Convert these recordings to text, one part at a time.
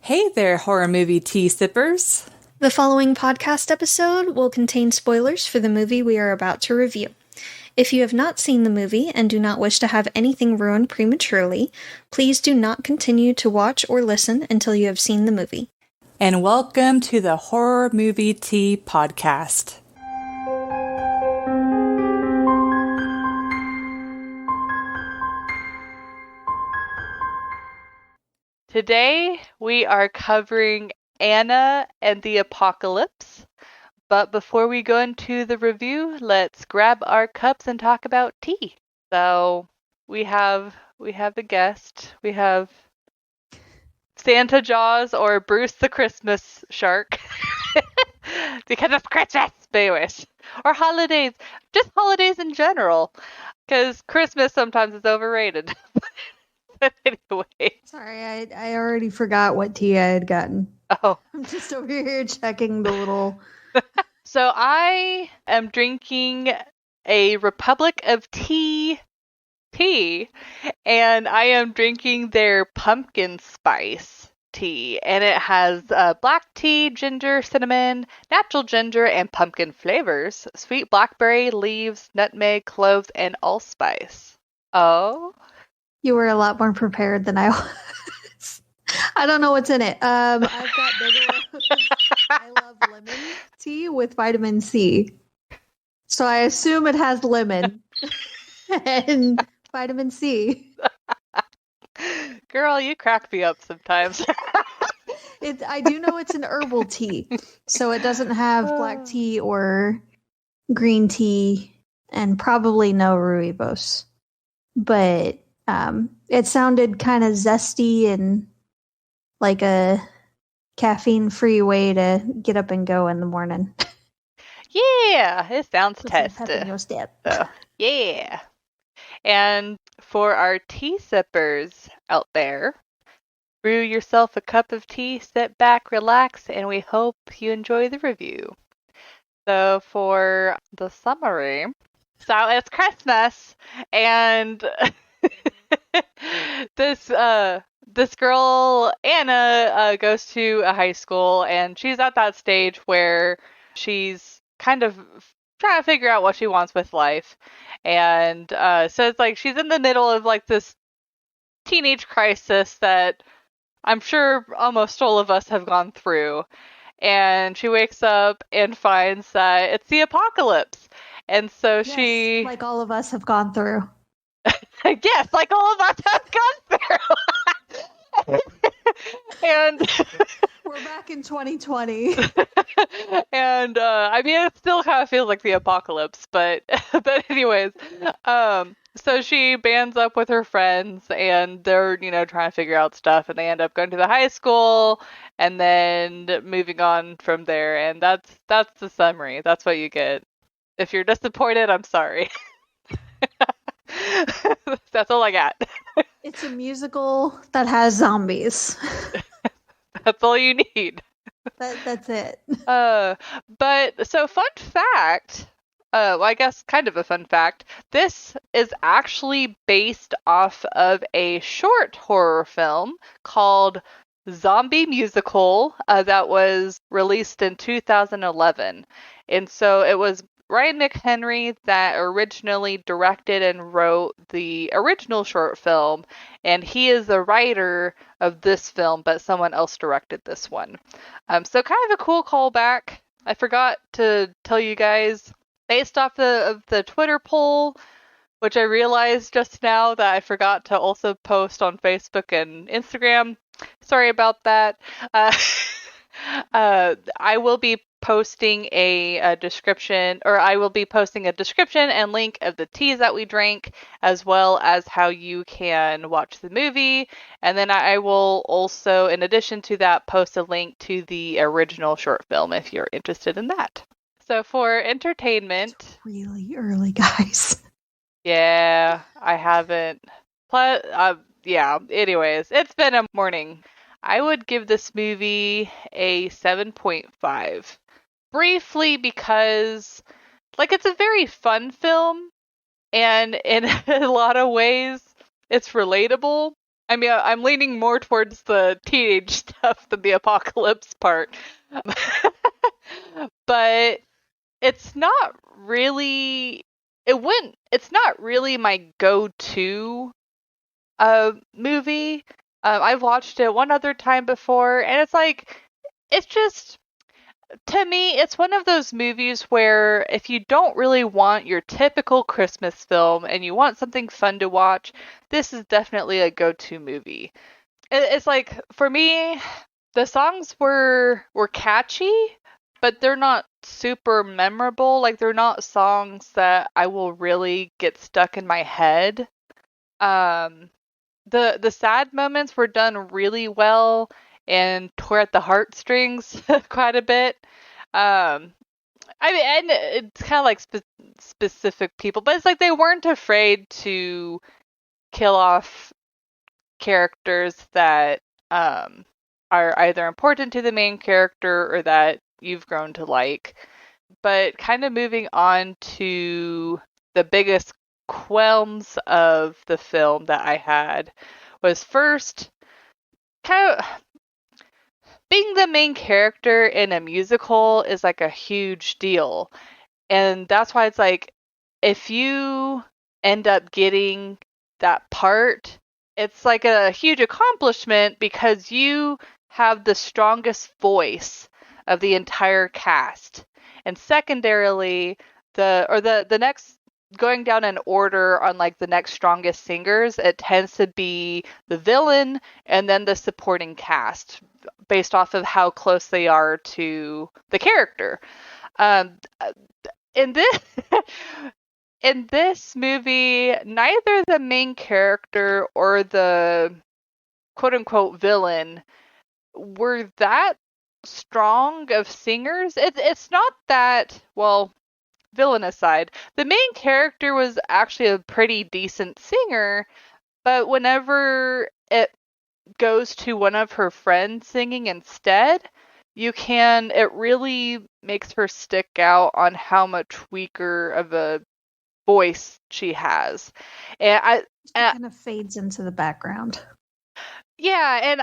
Hey there, horror movie tea sippers. The following podcast episode will contain spoilers for the movie we are about to review. If you have not seen the movie and do not wish to have anything ruined prematurely, please do not continue to watch or listen until you have seen the movie. And welcome to the Horror Movie Tea Podcast. Today, we are covering Anna and the Apocalypse. But before we go into the review, let's grab our cups and talk about tea. So, we have a guest. We have Santa Jaws or Bruce the Christmas Shark. Because it's Christmas, anyways. Or holidays. Just holidays in general. Because Christmas sometimes is overrated. But anyway. Sorry, I already forgot what tea I had gotten. Oh. I'm just over here checking the little... So I am drinking a Republic of Tea, and I am drinking their pumpkin spice tea. And it has black tea, ginger, cinnamon, natural ginger, and pumpkin flavors. Sweet blackberry, leaves, nutmeg, cloves, and allspice. Oh? You were a lot more prepared than I was. I don't know what's in it. I've got Bigelow. I love lemon tea with vitamin C. So I assume it has lemon and vitamin C. Girl, you crack me up sometimes. I do know it's an herbal tea. So it doesn't have black tea or green tea and probably no rooibos. But it sounded kind of zesty and like a caffeine-free way to get up and go in the morning. Yeah, it sounds tasty. Pep in your step. Yeah. And for our tea sippers out there, brew yourself a cup of tea, sit back, relax, and we hope you enjoy the review. So for the summary, so it's Christmas, and this girl, Anna, goes to a high school, and she's at that stage where she's kind of trying to figure out what she wants with life. And so it's like she's in the middle of like this teenage crisis that I'm sure almost all of us have gone through. And she wakes up and finds that it's the apocalypse. And so yes, like all of us have gone through. Yes, like all of us have gone through. And we're back in 2020. And I mean, it still kind of feels like the apocalypse, but anyways, so she bands up with her friends, and they're trying to figure out stuff, and they end up going to the high school, and then moving on from there, and that's the summary. That's what you get. If you're disappointed, I'm sorry. That's all I got. It's a musical that has zombies. That's all you need. That's it. But so fun fact, well, I guess kind of a fun fact, this is actually based off of a short horror film called Zombie Musical that was released in 2011. And so it was Ryan McHenry that originally directed and wrote the original short film, and he is the writer of this film, but someone else directed this one. So kind of a cool callback. I forgot to tell you guys, based off of the Twitter poll, which I realized just now that I forgot to also post on Facebook and Instagram. Sorry about that. I will be posting a description, or I will be posting a description and link of the teas that we drank, as well as how you can watch the movie. And then I will also, in addition to that, post a link to the original short film if you're interested in that. So for entertainment... It's really early, guys. Yeah, I haven't... yeah, anyways, it's been a morning. I would give this movie a 7.5. Briefly because, like, it's a very fun film, and in a lot of ways, it's relatable. I mean, I'm leaning more towards the teenage stuff than the apocalypse part. But it's not really it's not really my go-to movie. I've watched it one other time before, and it's like it's just to me, it's one of those movies where if you don't really want your typical Christmas film and you want something fun to watch, this is definitely a go-to movie. It's like for me, the songs were catchy, but they're not super memorable. Like they're not songs that I will really get stuck in my head. Um, the sad moments were done really well and tore at the heartstrings quite a bit. Um, I mean, and it's kind of like specific people, but it's like they weren't afraid to kill off characters that are either important to the main character or that you've grown to like. But kind of moving on to the biggest qualms of the film that I had was first kind of being the main character in a musical is like a huge deal. And that's why it's like if you end up getting that part, it's like a huge accomplishment because you have the strongest voice of the entire cast. And secondarily, the next going down in order on like the next strongest singers, it tends to be the villain and then the supporting cast based off of how close they are to the character. In this in this movie, neither the main character or the quote unquote villain were that strong of singers. It's not that, well, villain aside, the main character was actually a pretty decent singer, but whenever it goes to one of her friends singing instead, it really makes her stick out on how much weaker of a voice she has. And It kind of fades into the background. yeah, and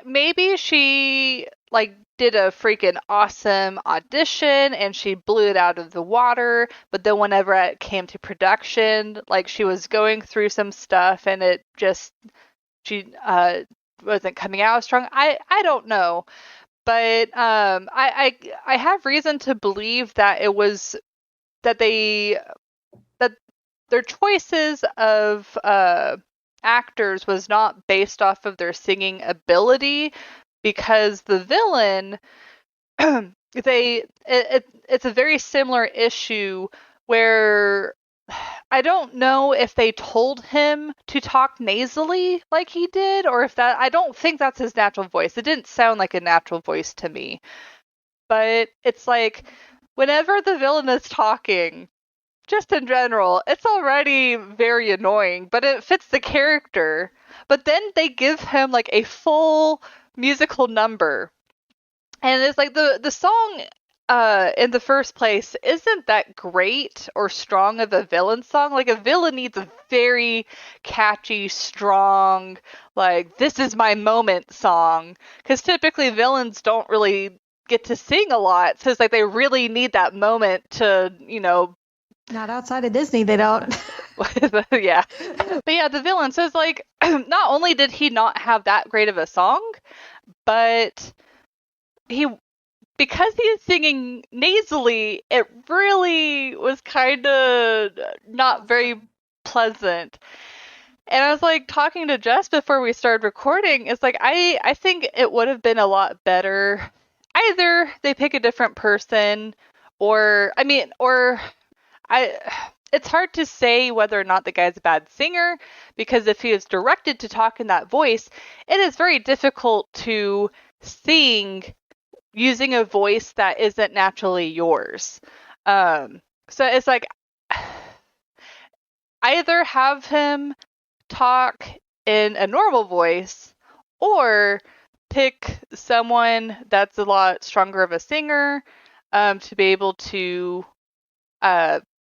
maybe she like did a freaking awesome audition and she blew it out of the water, but then whenever it came to production, like she was going through some stuff and she wasn't coming out strong. I don't know. But I have reason to believe that it was that their choices of actors was not based off of their singing ability, because the villain it's a very similar issue where I don't know if they told him to talk nasally like he did, or if I don't think that's his natural voice. It didn't sound like a natural voice to me. But it's like whenever the villain is talking, just in general, it's already very annoying, but it fits the character. But then they give him like a full musical number. And it's like the song in the first place isn't that great or strong of a villain song. Like a villain needs a very catchy, strong, like this is my moment song. Because typically villains don't really get to sing a lot. So it's like they really need that moment to, Not outside of Disney, they don't. yeah. But yeah, the villain. So it's like, not only did he not have that great of a song, but because he is singing nasally, it really was kind of not very pleasant. And I was like talking to Jess before we started recording. It's like, I think it would have been a lot better. Either they pick a different person it's hard to say whether or not the guy's a bad singer, because if he is directed to talk in that voice, it is very difficult to sing using a voice that isn't naturally yours. So it's like either have him talk in a normal voice or pick someone that's a lot stronger of a singer to be able to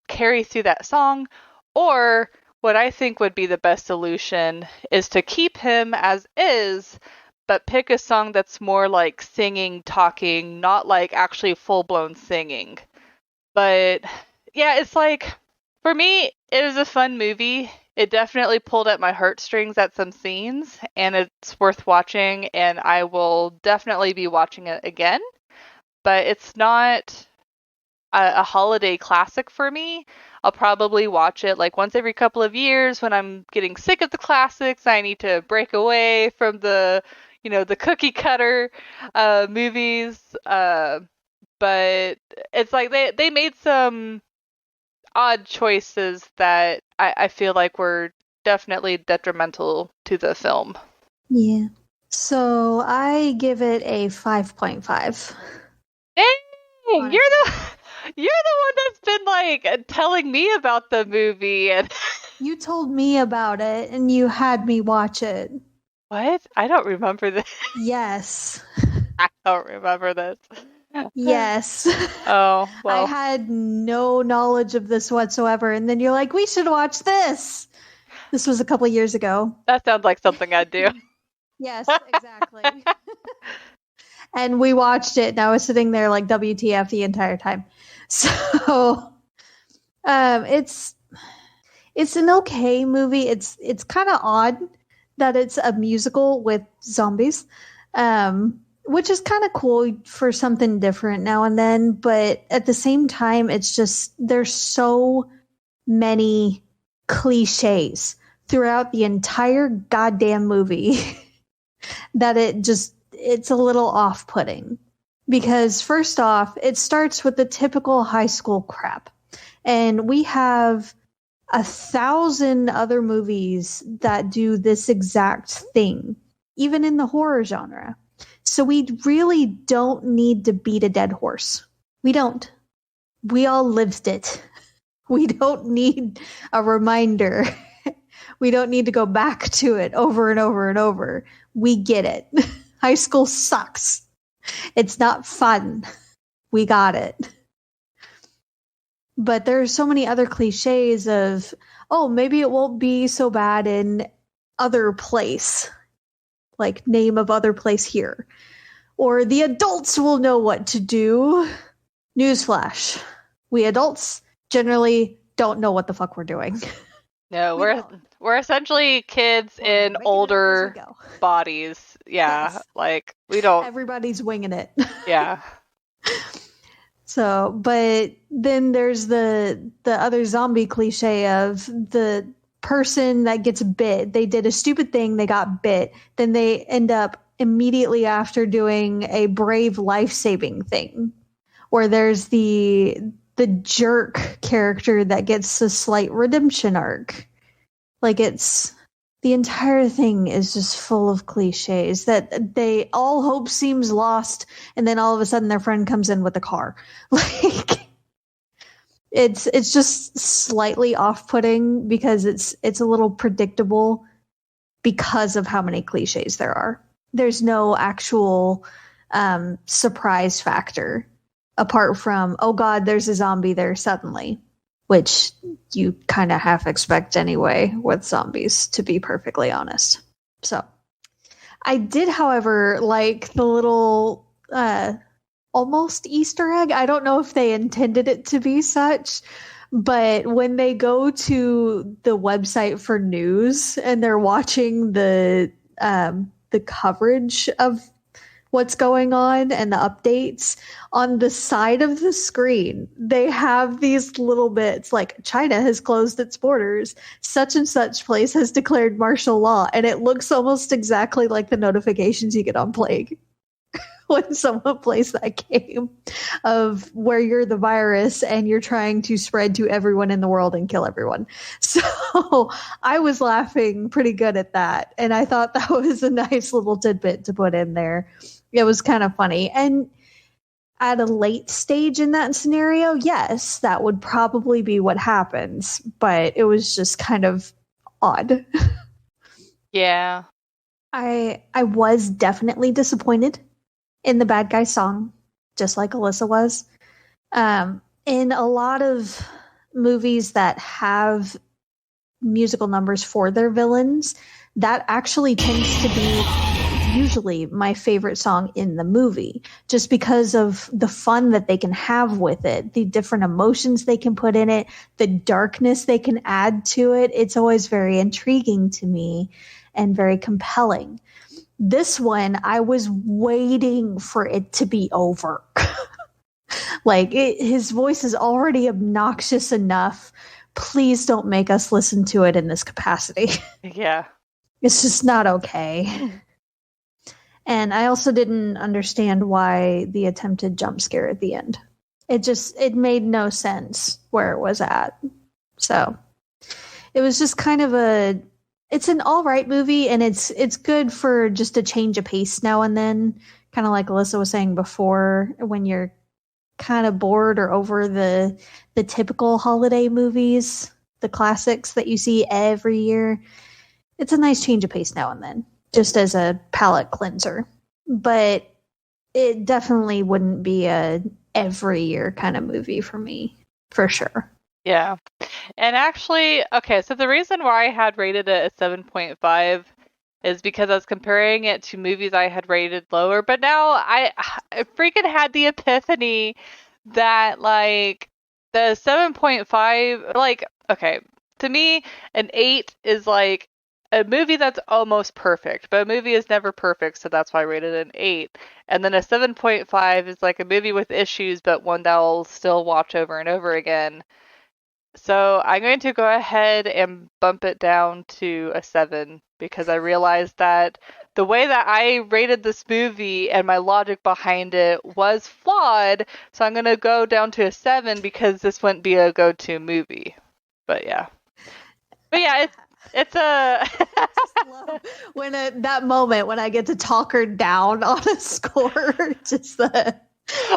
carry through that song, or what I think would be the best solution is to keep him as is, but pick a song that's more like singing, talking, not like actually full-blown singing. But yeah, it's like, for me, it was a fun movie. It definitely pulled at my heartstrings at some scenes, and it's worth watching, and I will definitely be watching it again. But it's not a holiday classic for me. I'll probably watch it like once every couple of years when I'm getting sick of the classics. I need to break away from the cookie cutter movies. But it's like they made some odd choices that I feel like were definitely detrimental to the film. Yeah. So I give it a 5.5. Dang, you're the one that's been like telling me about the movie and You told me about it and you had me watch it. what? I don't remember this. Yes. I don't remember this. Yes. Oh, well. I had no knowledge of this whatsoever. And then you're like, we should watch this. This was a couple years ago. That sounds like something I'd do. Yes, exactly. And we watched it, and I was sitting there like WTF the entire time. So, it's an okay movie. It's kind of odd that it's a musical with zombies, which is kind of cool for something different now and then. But at the same time, it's just there's so many cliches throughout the entire goddamn movie that it's a little off-putting. Because first off, it starts with the typical high school crap. And we have 1,000 other movies that do this exact thing, even in the horror genre. So we really don't need to beat a dead horse. We don't. We all lived it. We don't need a reminder. We don't need to go back to it over and over and over. We get it. High school sucks. It's not fun. We got it. But there's so many other cliches of, oh, maybe it won't be so bad in other place. Like name of other place here. Or the adults will know what to do. Newsflash. We adults generally don't know what the fuck we're doing. No, we're essentially kids in older bodies. Yeah, Yes. like we don't. Everybody's winging it. Yeah. So, but then there's the other zombie cliche of the person that gets bit. They did a stupid thing, they got bit. Then they end up immediately after doing a brave life-saving thing. Or there's the jerk character that gets a slight redemption arc. Like it's the entire thing is just full of cliches that they all hope seems lost, and then all of a sudden their friend comes in with a car. Like it's just slightly off-putting because it's a little predictable because of how many cliches there are. There's no actual surprise factor apart from, oh god, there's a zombie there suddenly, which you kind of half expect anyway with zombies, to be perfectly honest. So I did, however, like the little almost Easter egg. I don't know if they intended it to be such, but when they go to the website for news and they're watching the coverage of what's going on and the updates, on the side of the screen they have these little bits like, China has closed its borders, such and such place has declared martial law, and it looks almost exactly like the notifications you get on Plague when someone plays that game of where you're the virus and you're trying to spread to everyone in the world and kill everyone. So I was laughing pretty good at that, and I thought that was a nice little tidbit to put in there. It was kind of funny. And at a late stage in that scenario, yes, that would probably be what happens, but it was just kind of odd. Yeah. I was definitely disappointed in the bad guy song, just like Alyssa was. In a lot of movies that have musical numbers for their villains, that actually tends to be usually my favorite song in the movie, just because of the fun that they can have with it, the different emotions they can put in it, the darkness they can add to it. It's always very intriguing to me and very compelling. This one, I was waiting for it to be over. His voice is already obnoxious enough. Please don't make us listen to it in this capacity. Yeah. It's just not okay. And I also didn't understand why the attempted jump scare at the end. It made no sense where it was at. So it was just kind of it's an all right movie, and it's good for just a change of pace now and then. Kind of like Alyssa was saying before, when you're kind of bored or over the typical holiday movies, the classics that you see every year. It's a nice change of pace now and then, just as a palate cleanser. But it definitely wouldn't be a every year kind of movie for me, for sure. Yeah. And actually, okay, so the reason why I had rated it a 7.5 is because I was comparing it to movies I had rated lower, but now I freaking had the epiphany that, like, the 7.5, like, okay, to me, an 8 is like a movie that's almost perfect, but a movie is never perfect, so that's why I rated it an 8. And then a 7.5 is like a movie with issues, but one that I'll still watch over and over again. So I'm going to go ahead and bump it down to a 7 because I realized that the way that I rated this movie and my logic behind it was flawed. So I'm going to go down to a 7 because this wouldn't be a go-to movie. But yeah. But yeah, it's a... when that moment when I get to talk her down on a score, just the...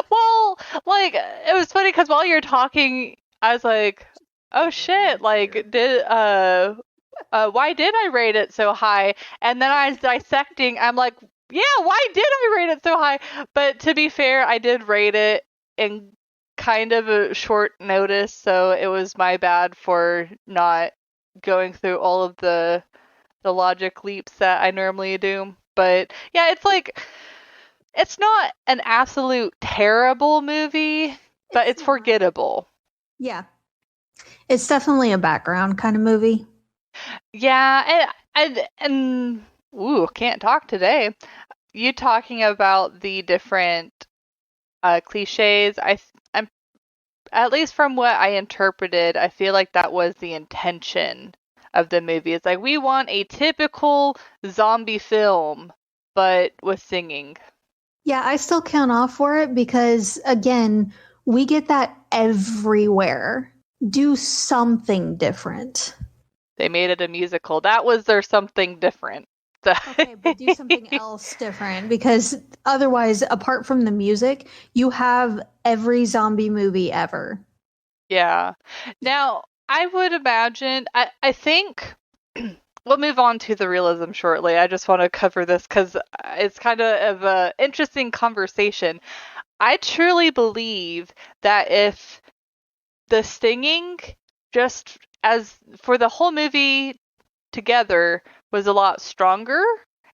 Well, like, it was funny because while you're talking, I was like, oh shit, like, why did I rate it so high? And then I was dissecting, I'm like, yeah, why did I rate it so high? But to be fair, I did rate it in kind of a short notice, so it was my bad for not going through all of the logic leaps that I normally do. But yeah, it's like, it's not an absolute terrible movie, but it's forgettable. Yeah. It's definitely a background kind of movie. Yeah, and ooh, can't talk today. You talking about the different cliches, I'm at least from what I interpreted, I feel like that was the intention of the movie. It's like, we want a typical zombie film, but with singing. Yeah, I still count off for it because, again, we get that everywhere. Do something different. They made it a musical. That was their something different. Okay, but do something else different, because otherwise, apart from the music, you have every zombie movie ever. Yeah. Now, I would imagine, I think we'll move on to the realism shortly. I just want to cover this because it's kind of an interesting conversation. I truly believe that if the singing, just as for the whole movie together, was a lot stronger.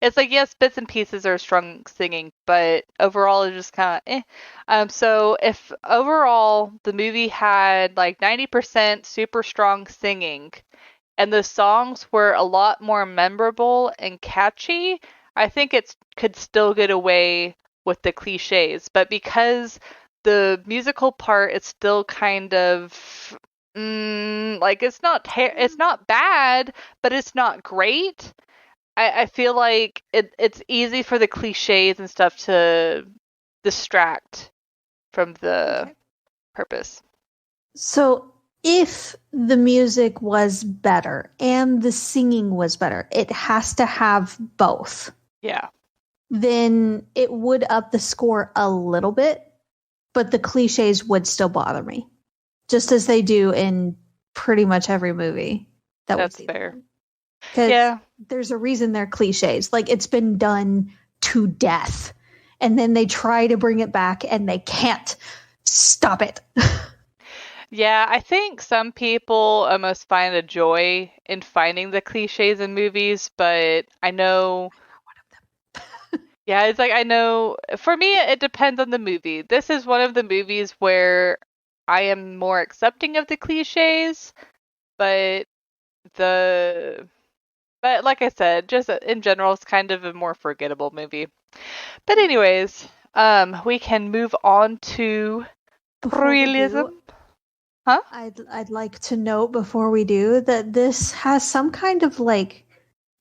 It's like, yes, bits and pieces are strong singing, but overall it's just kind of so if overall the movie had like 90% super strong singing and the songs were a lot more memorable and catchy, I think it could still get away with the cliches. But because the musical part is still kind of like, it's not bad, but it's not great. I feel like it's easy for the cliches and stuff to distract from the purpose. So if the music was better and the singing was better, it has to have both. Yeah. Then it would up the score a little bit, but the cliches would still bother me, just as they do in pretty much every movie that we see. That's fair. Because there's a reason they're cliches. Like, it's been done to death. And then they try to bring it back and they can't stop it. Yeah, I think some people almost find a joy in finding the cliches in movies, but I know, yeah, it's like I know for me it depends on the movie. This is one of the movies where I am more accepting of the cliches, but the but like I said, just in general, it's kind of a more forgettable movie. But anyways, we can move on to Before we realism. do, Huh? I'd like to note before we do that this has some kind of like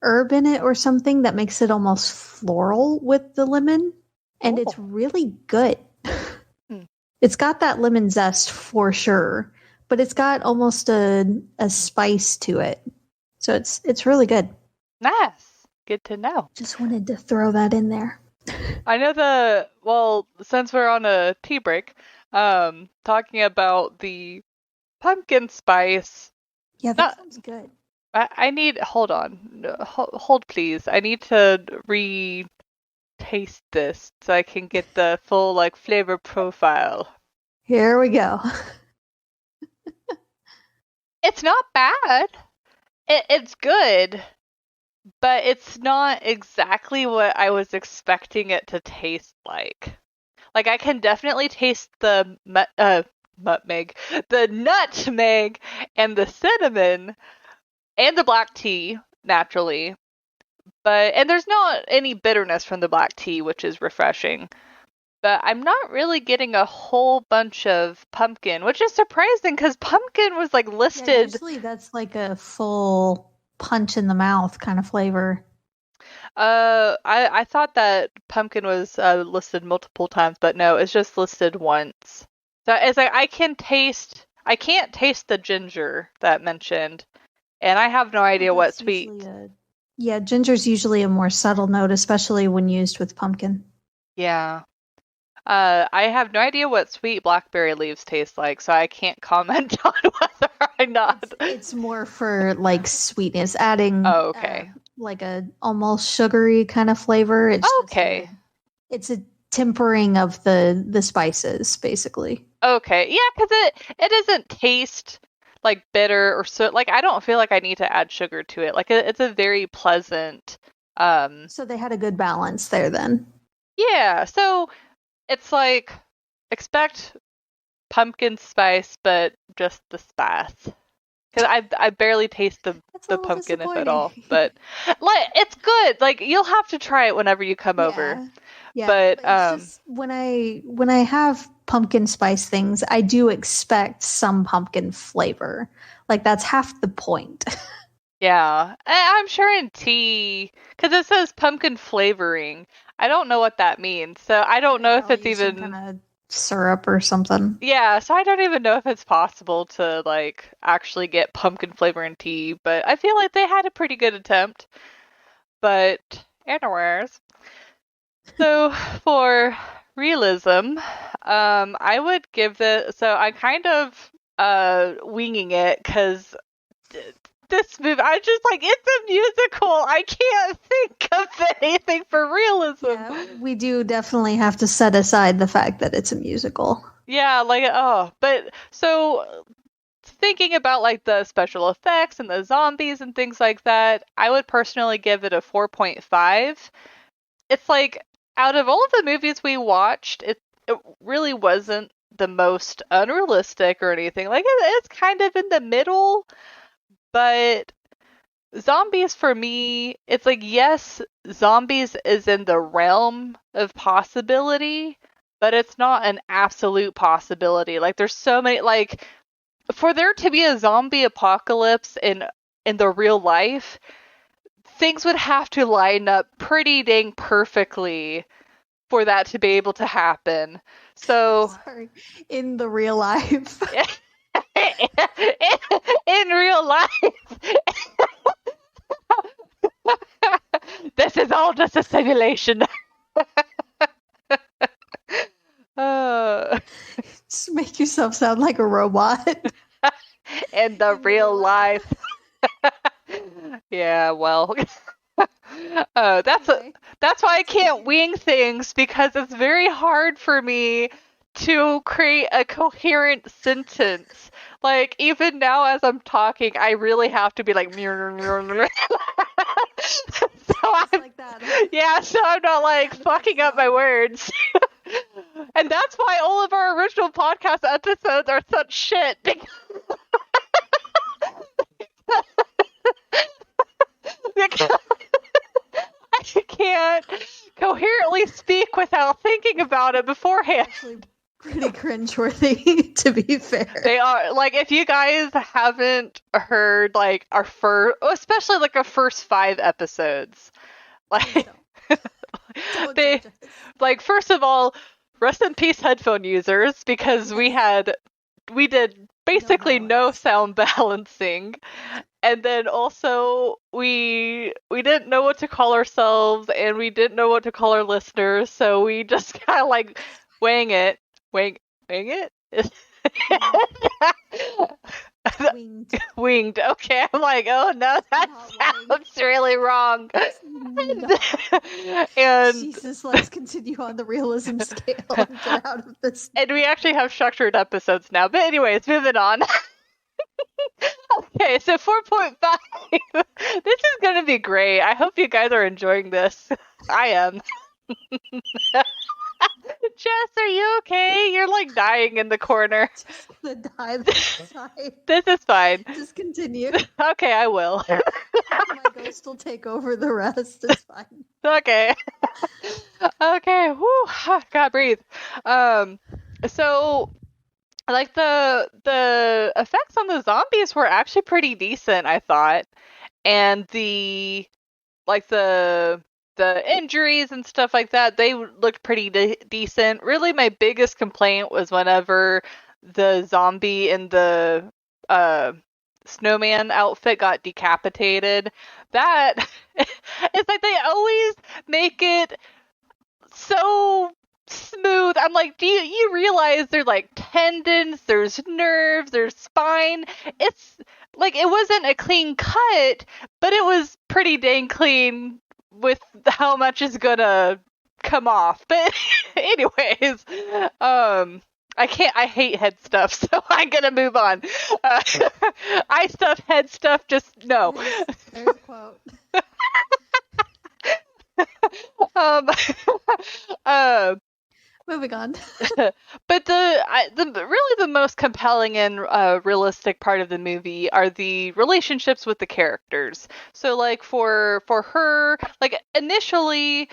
herb in it or something that makes it almost floral with the lemon, and it's Oh. really good. Hmm. It's got that lemon zest for sure, but it's got almost a spice to it. So it's really good. Nice. Good to know. Just wanted to throw that in there. I know well, since we're on a tea break, talking about the pumpkin spice. Yeah, that sounds good. I need, hold on. Hold please. I need to taste this so I can get the full like flavor profile. Here we go. It's not bad. It's good, but it's not exactly what I was expecting it to taste like. Like I can definitely taste the nutmeg, and the cinnamon, and the black tea naturally. And there's not any bitterness from the black tea, which is refreshing. But I'm not really getting a whole bunch of pumpkin, which is surprising because pumpkin was like Yeah, listed. usually that's like a full punch in the mouth kind of flavor. I thought that pumpkin was listed multiple times, but no, it's just listed once. So it's like I can't taste the ginger that mentioned, and I have no idea what That's sweet. usually yeah, ginger's usually a more subtle note, especially when used with pumpkin. Yeah. I have no idea what sweet blackberry leaves taste like, so I can't comment on whether or not. It's more for like sweetness, adding Oh, okay. like a almost sugary kind of flavor. It's Okay. It's a tempering of the spices, basically. Okay. Yeah, because it doesn't taste like bitter or so. Like I don't feel like I need to add sugar to it. Like it's a very pleasant. So they had a good balance there then. Yeah. So it's like expect pumpkin spice, but just the spice. Because I barely taste the pumpkin if at all. But like it's good. Like you'll have to try it whenever you come over. Yeah, but it's just when I have pumpkin spice things, I do expect some pumpkin flavor. Like that's half the point. Yeah, I'm sure in tea, because it says pumpkin flavoring. I don't know what that means, so I don't know if it's even kind of syrup or something. Yeah, so I don't even know if it's possible to like actually get pumpkin flavor in tea, but I feel like they had a pretty good attempt. But anyways, so for realism, I would give so I kind of winging it because this movie, I just like it's a musical. I can't think of anything for realism. Yeah, we do definitely have to set aside the fact that it's a musical. Yeah, like but so thinking about like the special effects and the zombies and things like that, I would personally give it a 4.5. It's like out of all of the movies we watched, it really wasn't the most unrealistic or anything. Like it's kind of in the middle, but zombies for me, it's like yes, zombies is in the realm of possibility, but it's not an absolute possibility. Like there's so many like for there to be a zombie apocalypse in the real life, things would have to line up pretty dang perfectly for that to be able to happen. So sorry, in the real life. in real life. This is all just a simulation. Just make yourself sound like a robot. In the real life. Yeah, well. That's why I can't wing things, because it's very hard for me to create a coherent sentence. Like, even now as I'm talking, I really have to be like, so I'm, like that. Huh? yeah, so I'm not like fucking up my words. And that's why all of our original podcast episodes are such shit. I can't coherently speak without thinking about it beforehand. Actually, pretty cringeworthy, to be fair. They are, like, if you guys haven't heard, like, our first, especially, like, our first 5 episodes, like, Don't they, judge us. like, first of all, rest in peace headphone users, because we did basically no sound balancing. And then also we didn't know what to call ourselves, and we didn't know what to call our listeners, so we just kind of like wing it. Winged. Winged. Okay, I'm like, oh no, that sounds really wrong. And Jesus, let's continue on the realism scale and get out of this. And we actually have structured episodes now. But anyways, moving on. Okay, so 4.5. This is going to be great. I hope you guys are enjoying this. I am. Jess, are you okay? You're like dying in the corner. Just gonna die this side. This is fine. Just continue. Okay, I will. My ghost will take over the rest. It's fine. Okay. Okay. Whew. God, breathe. So, like, the effects on the zombies were actually pretty decent, I thought, and the injuries and stuff like that, they looked pretty decent. Really, my biggest complaint was whenever the zombie in the snowman outfit got decapitated. That it's like they always make it so smooth. I'm like, do you realize there's like tendons, there's nerves, there's spine? It's like it wasn't a clean cut, but it was pretty dang clean with how much is gonna come off. But anyways, I hate head stuff, so I'm gonna move on. Eye stuff, head stuff, just no. There's a quote. Moving on. But the most compelling and realistic part of the movie are the relationships with the characters. So, like, for her, like, initially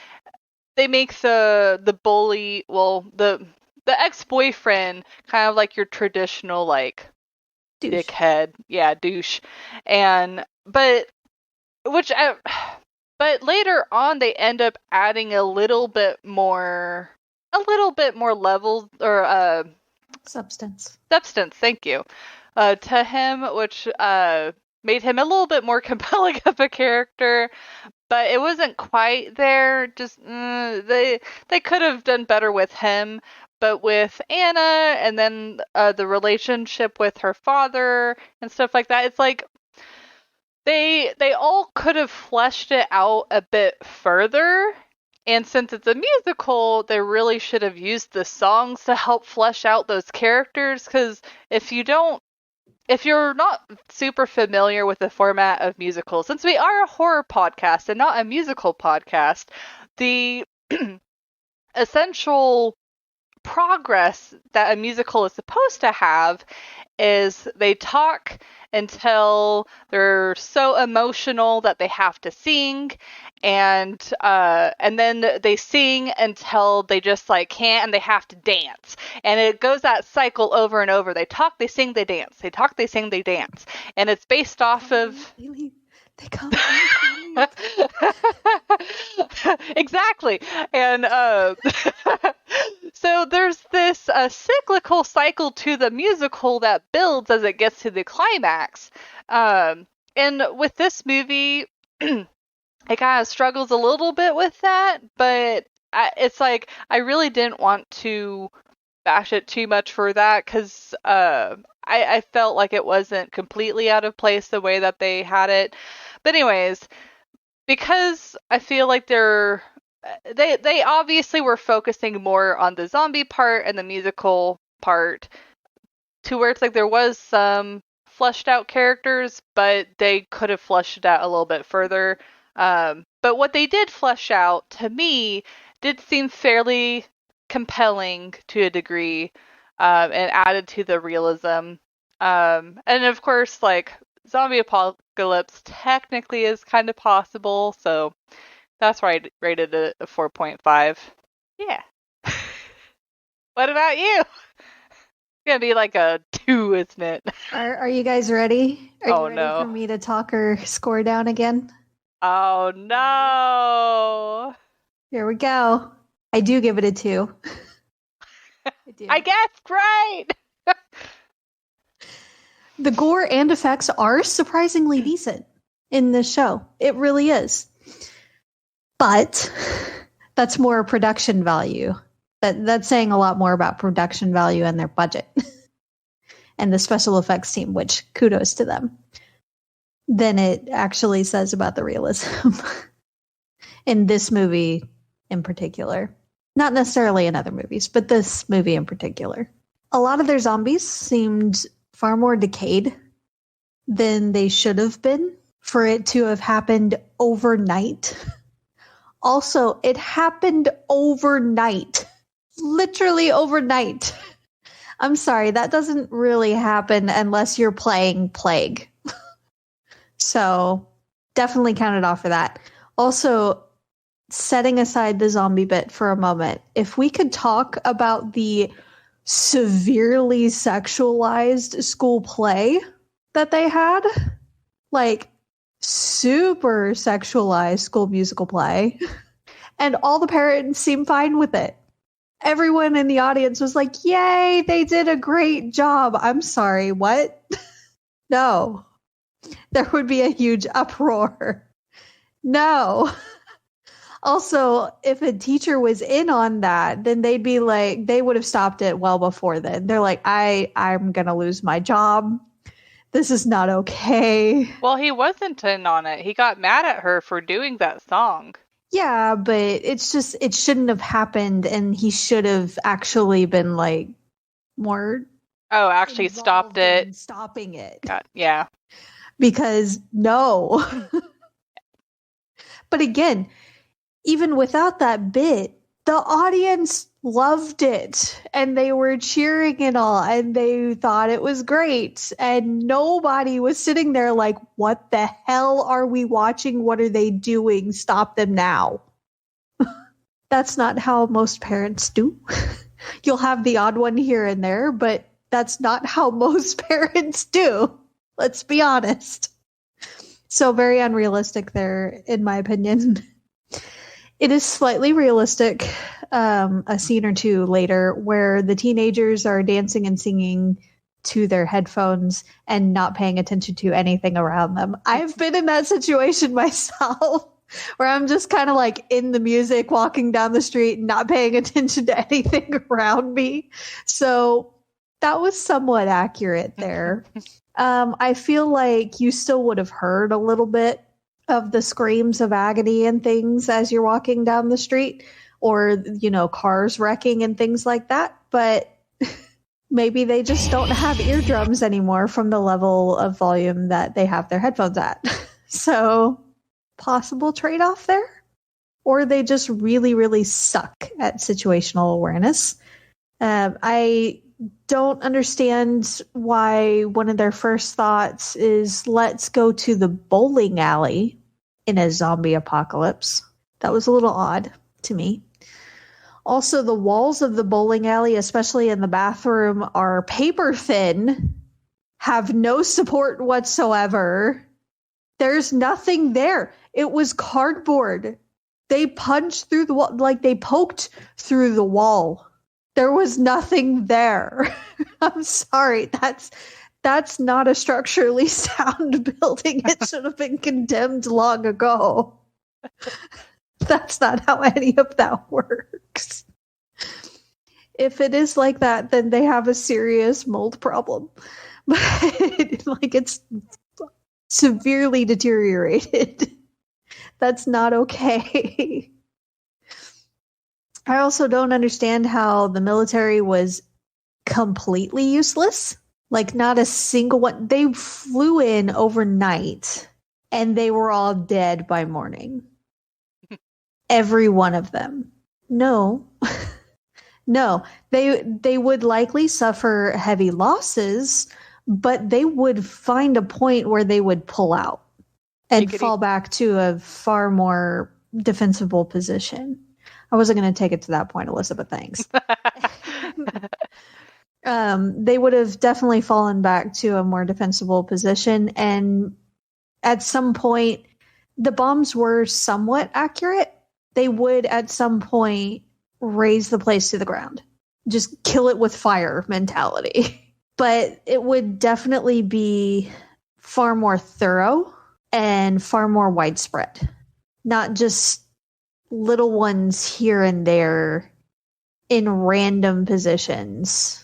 they make the bully, well, the ex-boyfriend kind of like your traditional like Douche. dickhead, yeah, douche, but later on they end up adding a little bit more levels or Substance. thank you, to him, which made him a little bit more compelling of a character, but it wasn't quite there. Just they could have done better with him. But with Anna, and then the relationship with her father and stuff like that, it's like they all could have fleshed it out a bit further. And since it's a musical, they really should have used the songs to help flesh out those characters. Because if you're not super familiar with the format of musicals, since we are a horror podcast and not a musical podcast, the essential progress that a musical is supposed to have is they talk until they're so emotional that they have to sing, and then they sing until they just like can't, and they have to dance, and it goes that cycle over and over. They talk, they sing, they dance. They talk, they sing, they dance, and it's based off of They come. Exactly. And so there's this cyclical cycle to the musical that builds as it gets to the climax. And with this movie, it kind of struggles a little bit with that, but it's like I really didn't want to bash it too much for that, because I felt like it wasn't completely out of place the way that they had it. But anyways, because I feel like they obviously were focusing more on the zombie part and the musical part, to where it's like there was some fleshed out characters, but they could have fleshed it out a little bit further. But what they did flesh out, to me, did seem fairly compelling to a degree, and added to the realism. And of course, like, zombie apocalypse technically is kind of possible, so that's why I rated it a 4.5. Yeah. What about you? It's gonna be like a 2, isn't it? Are you guys ready? Are Oh, you ready no. for me to talk her score down again? Oh no! Here we go. I do give it a 2. I do. I guessed right! The gore and effects are surprisingly decent in this show. It really is. But that's more production value. That's saying a lot more about production value and their budget and the special effects team, which kudos to them, than it actually says about the realism in this movie in particular. Not necessarily in other movies, but this movie in particular. A lot of their zombies seemed far more decayed than they should have been for it to have happened overnight. Also, it happened overnight. Literally overnight. I'm sorry, that doesn't really happen unless you're playing Plague. So, definitely counted off for that. Also, setting aside the zombie bit for a moment, if we could talk about the severely sexualized school play that they had, like super sexualized school musical play, and all the parents seemed fine with it. Everyone in the audience was like, yay, they did a great job. I'm sorry, what? No. There would be a huge uproar. No. Also, if a teacher was in on that, then they'd be like, they would have stopped it well before then. They're like, I'm going to lose my job. This is not okay. Well, he wasn't in on it. He got mad at her for doing that song. Yeah, but it's just, it shouldn't have happened, and he should have actually been like more. Oh, actually stopped it. Stopping it. Yeah. Because no. But again, even without that bit, the audience loved it, and they were cheering and all, and they thought it was great, and nobody was sitting there like, what the hell are we watching? What are they doing? Stop them now. That's not how most parents do. You'll have the odd one here and there, but that's not how most parents do. Let's be honest. So very unrealistic there, in my opinion. It is slightly realistic, a scene or two later, where the teenagers are dancing and singing to their headphones and not paying attention to anything around them. I've been in that situation myself, where I'm just kind of like in the music, walking down the street, not paying attention to anything around me. So that was somewhat accurate there. I feel like you still would have heard a little bit of the screams of agony and things as you're walking down the street, or, you know, cars wrecking and things like that. But maybe they just don't have eardrums anymore from the level of volume that they have their headphones at. So possible trade-off there. Or they just really, really suck at situational awareness. I don't understand why one of their first thoughts is, let's go to the bowling alley in a zombie apocalypse. That was a little odd to me. Also, the walls of the bowling alley, especially in the bathroom, are paper thin, have no support whatsoever. There's nothing there. It was cardboard. They punched through the wall, like they poked through the wall. There was nothing there. I'm sorry. That's not a structurally sound building. It should have been condemned long ago. That's not how any of that works. If it is like that, then they have a serious mold problem. But like, it's severely deteriorated. That's not okay. I also don't understand how the military was completely useless Like, not a single one. They flew in overnight, and they were all dead by morning. Every one of them. No. No. They would likely suffer heavy losses, but they would find a point where they would pull out and fall back to a far more defensible position. I wasn't going to take it to that point, Alyssa, but thanks. They would have definitely fallen back to a more defensible position. And at some point, the bombs were somewhat accurate. They would at some point raise the place to the ground. Just kill it with fire mentality. But it would definitely be far more thorough and far more widespread. Not just little ones here and there in random positions.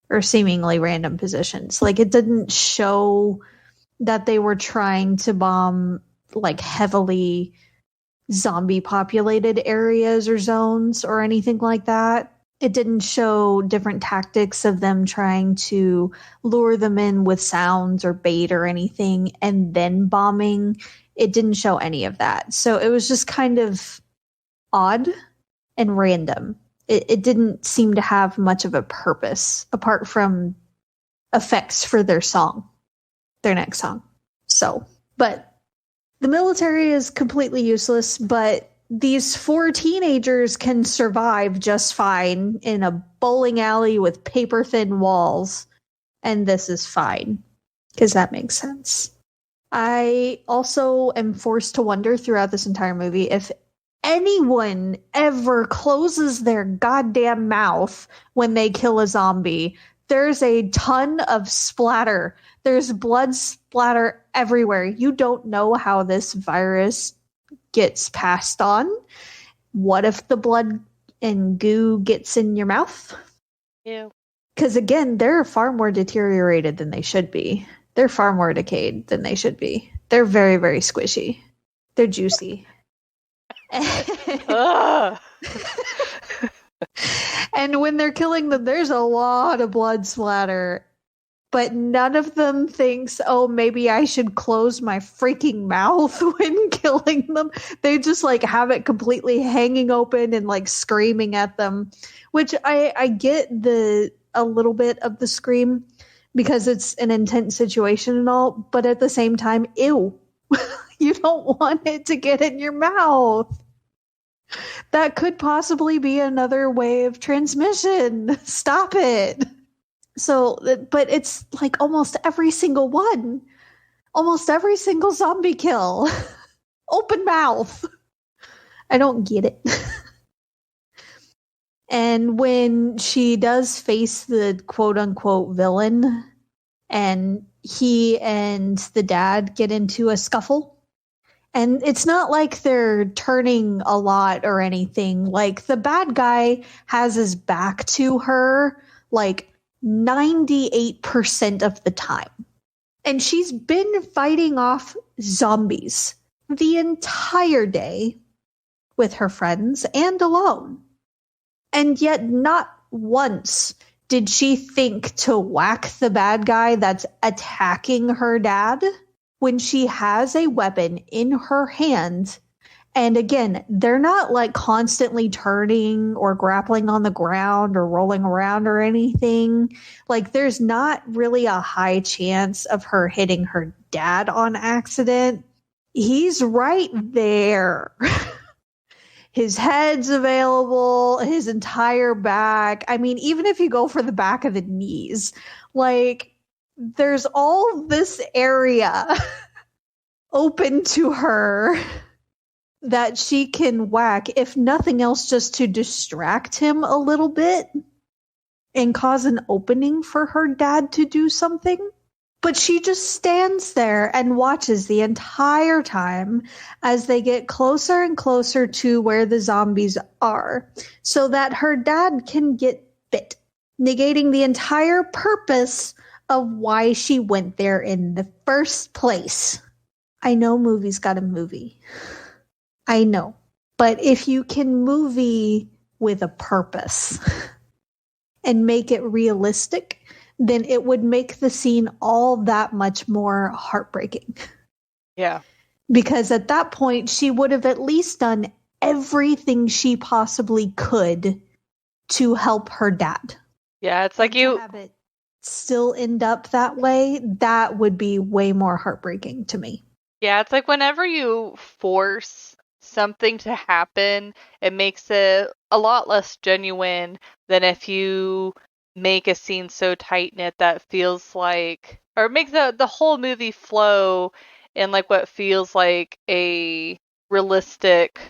Or seemingly random positions. Like, it didn't show that they were trying to bomb like heavily zombie populated areas or zones or anything like that. It didn't show different tactics of them trying to lure them in with sounds or bait or anything and then bombing. It didn't show any of that. So it was just kind of odd and random. It didn't seem to have much of a purpose apart from effects for their song, their next song. So, but the military is completely useless, but these 4 teenagers can survive just fine in a bowling alley with paper thin walls. And this is fine because that makes sense. I also am forced to wonder throughout this entire movie if anyone ever closes their goddamn mouth when they kill a zombie. There's a ton of splatter. There's blood splatter everywhere. You don't know how this virus gets passed on. What if the blood and goo gets in your mouth? Ew. Because again, they're far more deteriorated than they should be. They're far more decayed than they should be. They're very, very squishy. They're juicy. And when they're killing them, there's a lot of blood splatter. But none of them thinks, oh, maybe I should close my freaking mouth when killing them. They just like have it completely hanging open and like screaming at them. Which I get a little bit of the scream because it's an intense situation and all. But at the same time, ew. You don't want it to get in your mouth. That could possibly be another way of transmission. Stop it. So, but it's like almost every single one. Almost every single zombie kill. Open mouth. I don't get it. And when she does face the quote-unquote villain, and he and the dad get into a scuffle, and it's not like they're turning a lot or anything. Like, the bad guy has his back to her, like, 98% of the time. And she's been fighting off zombies the entire day with her friends and alone. And yet not once did she think to whack the bad guy that's attacking her dad when she has a weapon in her hand. And again, they're not like constantly turning or grappling on the ground or rolling around or anything. Like, there's not really a high chance of her hitting her dad on accident. He's right there. His head's available, his entire back. I mean, even if you go for the back of the knees, like, there's all this area open to her that she can whack, if nothing else, just to distract him a little bit and cause an opening for her dad to do something. But she just stands there and watches the entire time as they get closer and closer to where the zombies are, so that her dad can get bit, negating the entire purpose of why she went there in the first place. I know movies got a movie. I know. But if you can movie with a purpose and make it realistic, then it would make the scene all that much more heartbreaking. Yeah. Because at that point, she would have at least done everything she possibly could to help her dad. Yeah, it's like To have it still end up that way, that would be way more heartbreaking to me. Yeah, it's like whenever you force something to happen, it makes it a lot less genuine than if you make a scene so tight-knit that feels like, or make the whole movie flow in like what feels like a realistic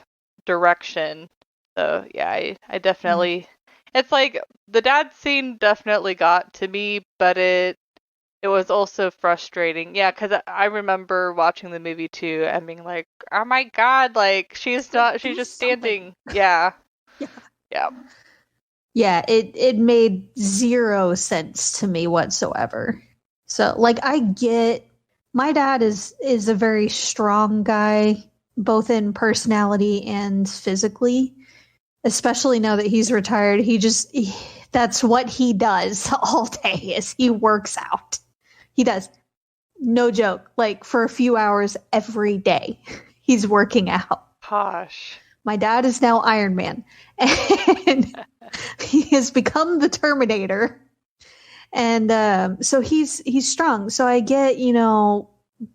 direction. So yeah, I definitely, it's like the dad scene definitely got to me, but it was also frustrating. Yeah, because I remember watching the movie too and being like, oh my God, like she's just standing. Yeah. Yeah. Yeah, it made zero sense to me whatsoever. So like I get my dad is a very strong guy, both in personality and physically. Especially now that he's retired, that's what he does all day is he works out. He does. No joke. Like for a few hours every day, he's working out. Gosh. My dad is now Iron Man. And he has become the Terminator. And so he's strong. So I get,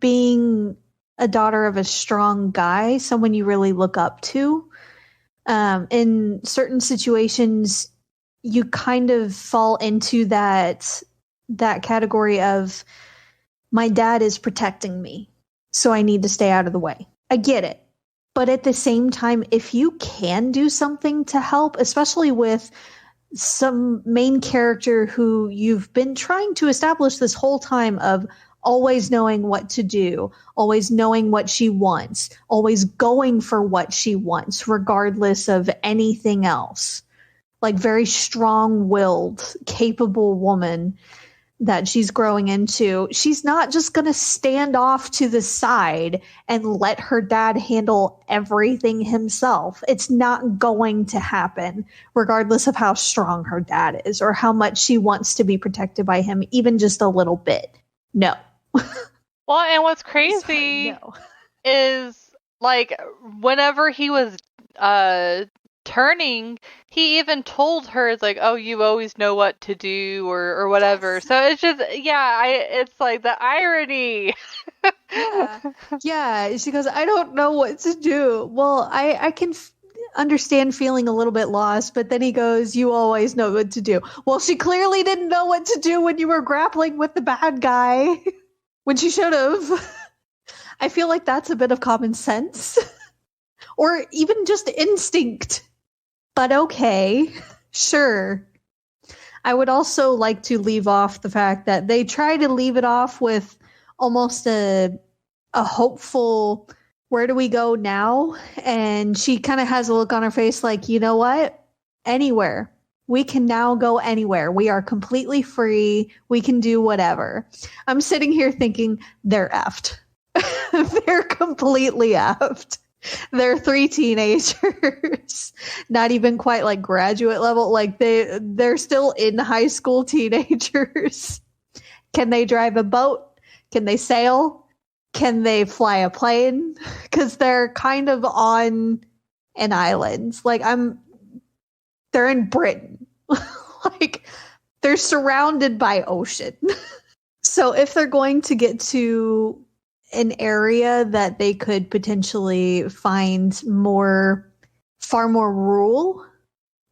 being a daughter of a strong guy, someone you really look up to. In certain situations, you kind of fall into that category of my dad is protecting me, so I need to stay out of the way. I get it. But at the same time, if you can do something to help, especially with some main character who you've been trying to establish this whole time of always knowing what to do, always knowing what she wants, always going for what she wants, regardless of anything else. Like very strong-willed, capable woman that she's growing into. She's not just going to stand off to the side and let her dad handle everything himself. It's not going to happen, regardless of how strong her dad is or how much she wants to be protected by him, even just a little bit. No. Well, and what's crazy is like whenever he was turning, he even told her, it's like, oh, you always know what to do or whatever. Yes. So it's just, it's like the irony. Yeah. She goes, I don't know what to do. Well, I can understand feeling a little bit lost, but then he goes, you always know what to do. Well, she clearly didn't know what to do when you were grappling with the bad guy, when she should have. I feel like that's a bit of common sense. Or even just instinct. But okay, sure. I would also like to leave off the fact that they try to leave it off with almost a hopeful, where do we go now? And she kind of has a look on her face like, you know what? Anywhere. We can now go anywhere. We are completely free. We can do whatever. I'm sitting here thinking, they're effed. They're completely effed. They're 3 teenagers, not even quite like graduate level. Like they're still in high school teenagers. Can they drive a boat? Can they sail? Can they fly a plane? Because they're kind of on an island. Like they're in Britain. Like they're surrounded by ocean. So if they're going to get to an area that they could potentially find far more rural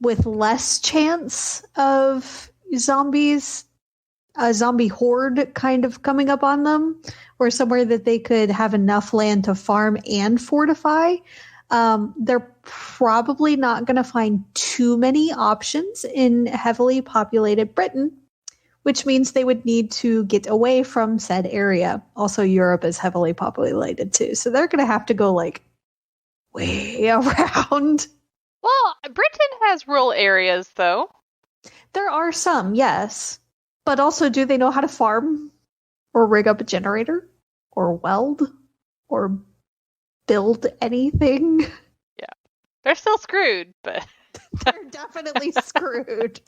with less chance of zombies, a zombie horde kind of coming up on them, or somewhere that they could have enough land to farm and fortify. They're probably not going to find too many options in heavily populated Britain, which means they would need to get away from said area. Also, Europe is heavily populated too, so they're going to have to go like way around. Well, Britain has rural areas though. There are some, yes. But also, do they know how to farm or rig up a generator or weld or build anything? Yeah. They're still screwed, but they're definitely screwed.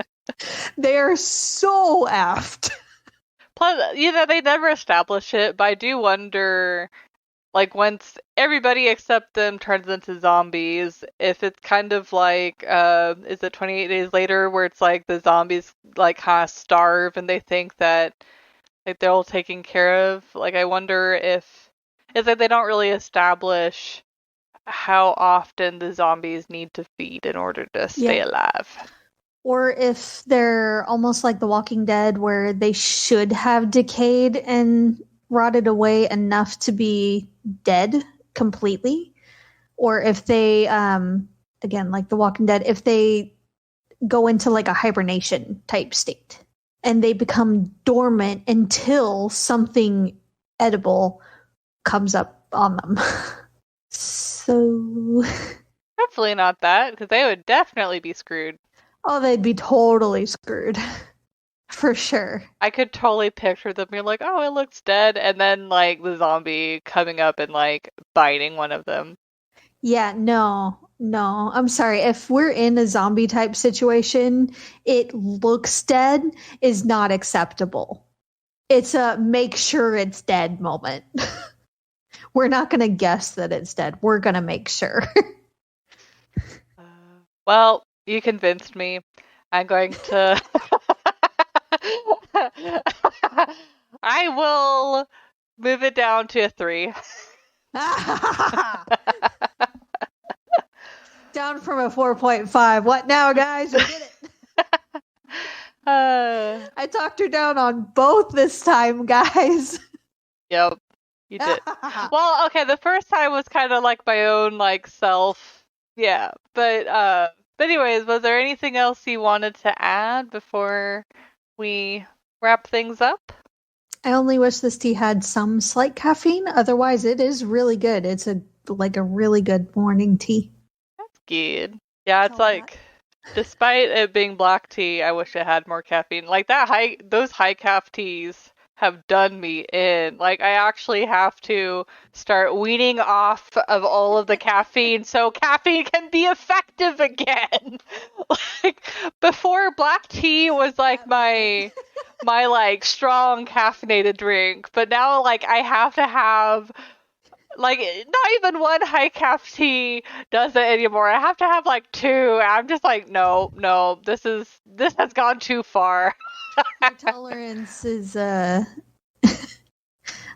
They are so effed. Plus, they never establish it, but I do wonder, like, once everybody except them turns into zombies, if it's kind of like, is it 28 Days Later, where it's like the zombies, like, kind of starve and they think that, like, they're all taken care of. Like, I wonder if it's like they don't really establish how often the zombies need to feed in order to stay alive. Or if they're almost like The Walking Dead, where they should have decayed and rotted away enough to be dead completely. Or if they, again, like The Walking Dead, if they go into like a hibernation type state and they become dormant until something edible comes up on them. So Hopefully not that, because they would definitely be screwed. oh, they'd be totally screwed. For sure. I could totally picture them being like, oh, it looks dead, and then, like, the zombie coming up and, like, biting one of them. Yeah, no. I'm sorry. If we're in a zombie type situation, it looks dead is not acceptable. It's a make sure it's dead moment. We're not going to guess that it's dead. We're going to make sure. Well, you convinced me. I'm going to... I will move it down to a 3. Down from a 4.5. What now, guys? I did it. I talked her down on both this time, guys. Yep, you did. Well, okay, the first time was kind of like my own, like, self. Yeah, but anyways, was there anything else you wanted to add before we wrap things up? I only wish this tea had some slight caffeine. Otherwise, it is really good. It's a really good morning tea. That's good. Yeah, it's like, despite it being black tea, I wish it had more caffeine. Like those high caf teas have done me in. Like, I actually have to start weaning off of all of the caffeine so caffeine can be effective again. Like, before, black tea was like my like strong caffeinated drink, but now, like, I have to have, like, not even one high caf tea does it anymore. I have to have like 2. I'm just like, no, this has gone too far. Your tolerance is a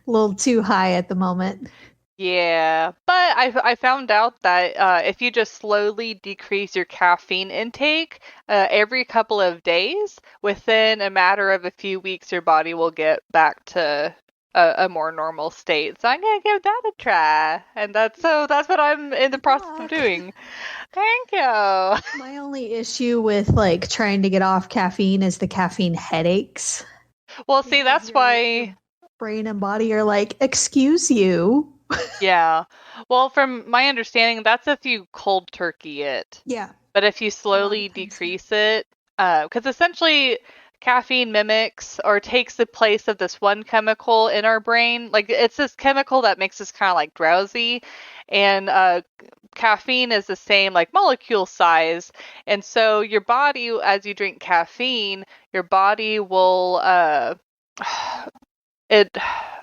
little too high at the moment. Yeah, but I found out that if you just slowly decrease your caffeine intake every couple of days, within a matter of a few weeks, your body will get back to a more normal state. So I'm gonna give that a try, and that's what I'm in the process of doing. Thank you. My only issue with like trying to get off caffeine is the caffeine headaches. Well, see, that's why brain and body are like, excuse you. Yeah. Well, from my understanding, that's if you cold turkey it. Yeah. But if you slowly decrease it, because essentially caffeine mimics or takes the place of this one chemical in our brain. Like, it's this chemical that makes us kind of like drowsy, and caffeine is the same, like, molecule size. And so your body, as you drink caffeine, your body will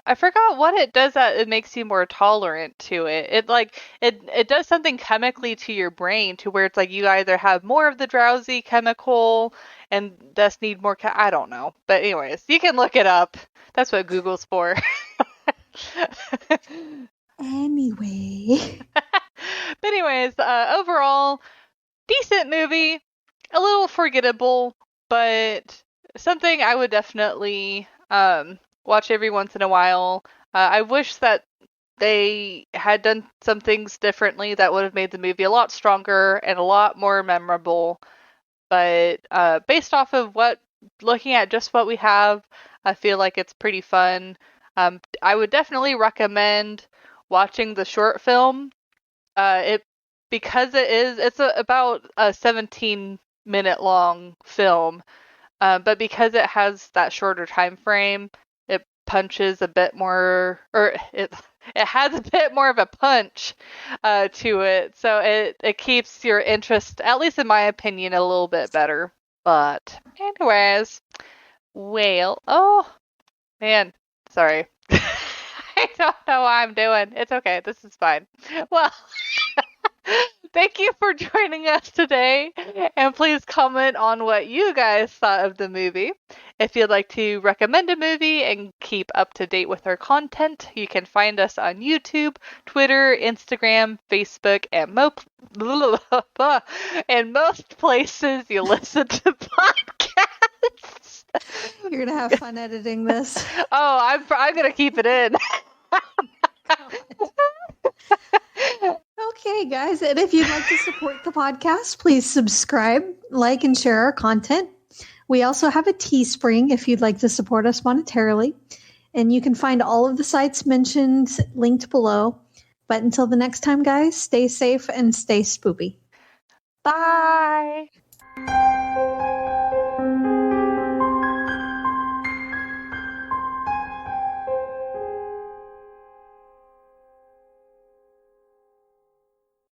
I forgot what it does that it makes you more tolerant to it. It does something chemically to your brain to where it's like you either have more of the drowsy chemical and thus need more I don't know. But anyways, you can look it up. That's what Google's for. Anyway. But anyways, overall, decent movie. A little forgettable, but something I would definitely watch every once in a while. I wish that they had done some things differently that would have made the movie a lot stronger and a lot more memorable. But based off of looking at just what we have, I feel like it's pretty fun. I would definitely recommend watching the short film. Because it's about a 17-minute long film. But because it has that shorter time frame, it punches a bit more, or it has a bit more of a punch to it. So it keeps your interest, at least in my opinion, a little bit better. But anyways, well, Man, sorry. I don't know what I'm doing. It's okay. This is fine. Well, thank you for joining us today. And please comment on what you guys thought of the movie. If you'd like to recommend a movie and keep up to date with our content, you can find us on YouTube, Twitter, Instagram, Facebook, and most places you listen to podcasts. You're gonna have fun editing this. Oh, I'm gonna keep it in. Okay, guys, and if you'd like to support the podcast, please subscribe, like, and share our content. We also have a Teespring if you'd like to support us monetarily, and you can find all of the sites mentioned linked below. But until the next time, guys, stay safe and stay spoopy. Bye.